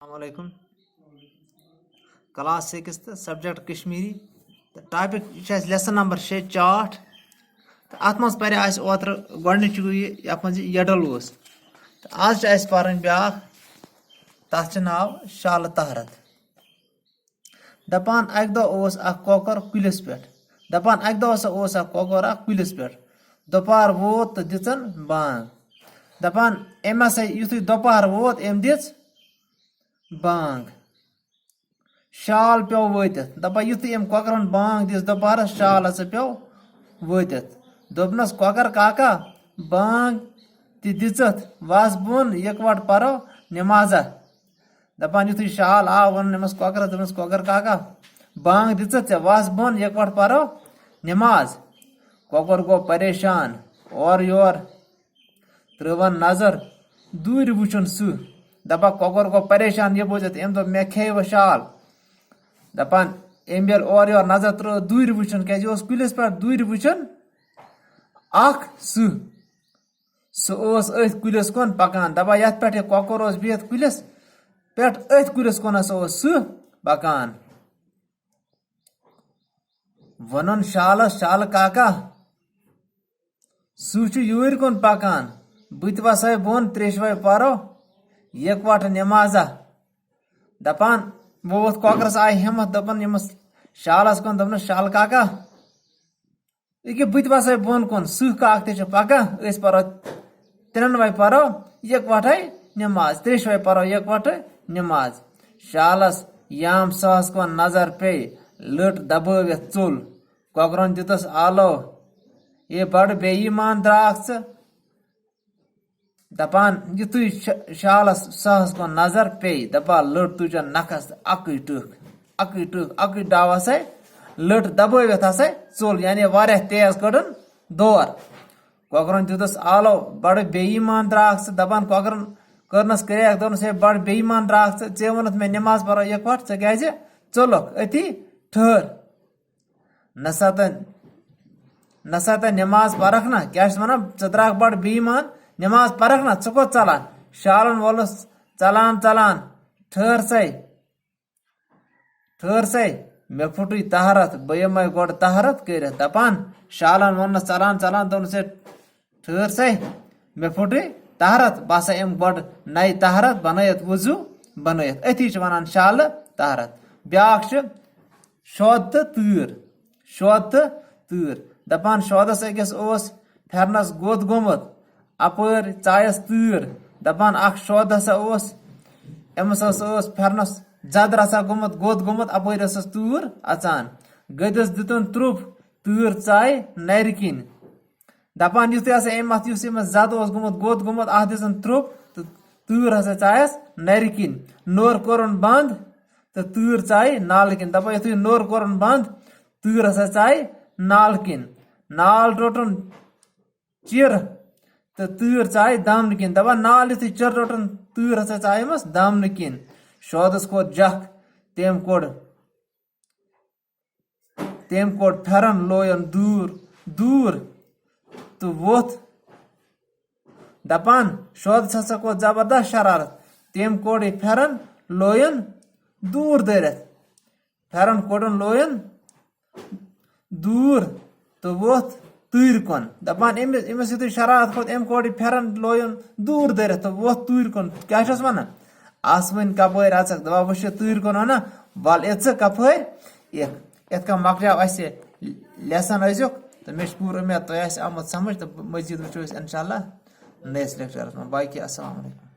अस्सलामुअलैकुम। क्लास 6 तो सब्जेक्ट कश्मीरी तो टॉपिक लेसन नंबर 6 चार्ट तो अत मज पे ओत्र गोडनिच यथ मज यडल तो आज पार ब्या तथ नाव शाल तहरत दपान अक दह कोकर कुलिस पे दपान अक दह कोकर कुलिस पे दोपहर वोत तो दिचन बांग दपान अम हसा युथु दोपहर वोत अम दिच बांग शाल पे वत दपा युथु अम कोकरन बांग दिस दोपहर शाल हसा पे वत दोपनस कोकर काका बांग ति दिचत वस बोन यकवट परो नमाजा दपान युथु शाल आव वन नमस कोकर काका बांग दिचत चे वस बोन यकवट परो नमाज कोकर गो परेशान और योर त्रवन नजर दूर वुचन सु दपा कोकर गो परेशान ये बोझत अम दो मे खे वो शाल दपान अम ये और योर नजर त्रो दूर वुचन क्या कुलिस पे दूर वुचन सह कुलिस कुन पकान दपा ये पे कोकर बिहत कुलिस पे अथ कुलिस कुन सह पकान वनन शालस शाल काका सह यूर कुन पकान बुत वसै बोन त्रेशवै परो यकवट नमाजा दपान वो वोत कोकरस आय हिम्मत दपन यमस शालस कुन दपन शाल काका ये बुत वसै बोन कुन सह काक ते पका परो त्रेनवै परो यकवटै नमाज त्रेशवै परो यकवट नमाज शालस याम सहस कुन नजर पे लट दबवित चुल कोकरन दितस आलो ये बड़ बेईमान द्राक्ष दपान युथु शालस सहस कुन नजर पे दपा लट तुजन नखस अक टुक डाव हसा लट दबवित हसा चुल यानी वारिया तेज कड़न दौर कोकरन दितस आलो बड़ बेईमान द्राक्ष दपान कोकरन करनस कर दोनस बड़ बेईमान द्राक्ष चे वोनत मे नमाज परो यकवट चे क्या चलक अति ठहर नसा तो नमाज परख ना क्या वन चे द्राक बड़ बेईमान नमाज परख ना चे कोत चलान शालन वोलस चलान चलान ठहर से मे फुटी तहरत बे गोड तहरत कर दपान शालन वन चलान चलान दोन से ठहर से मे फुटी तहरत बसा अम गोड नई तहरत बनयत वजू बनयत अथी वन शाल तहरत ब्याक शोद तो तूर दपान शोदस अकिस फेरनस गोद गोमुत अपर चायस तूर दपान अख शोद हसा अमस फेरनस जदर हसा गोमुत गोद गोमुत अपर तूर अचान गदस दितन त्रुप तूर चाय नर किन दपान युथ अम अत जद गोमुत गोद गोमुत अह दिसन त्रुप तो तूर हसा चायस नर किन नोर कोरन बंद तो तूर चाय नाल किन दपा युथ नोर कोरन बंद तूर हसा चाय नाल किन नाल रोटन चिर तो तूर चाय दामन किन दपा नाल युथ चिर रोटन तूर हसा चाय मस दामन किन शोदस को जख तेम कोड फेरन लोयन दूर तो वोथ दपान शोदस हसा को जबरदस्त शरारत तेम कोड फेरन लोयन दूर दरत फेरन कोडन लोयन दूर तो वोथ तूर कुन दपान अमस युथ शरारत खोत अम कोड फेरन लोयन दूर दरत तो वोथ तूर कुन क्या वन आसवन कपर अचक दपा वुश तूर कुन वन वल ये कपर ये मकलियाव लेसन अजुक तो मे पूर उम्मीद तुम आमुत समझ तो मजीद वो इंशाल्लाह नयस लेक्चरस में बाकी अस्सलाम वालेकुम।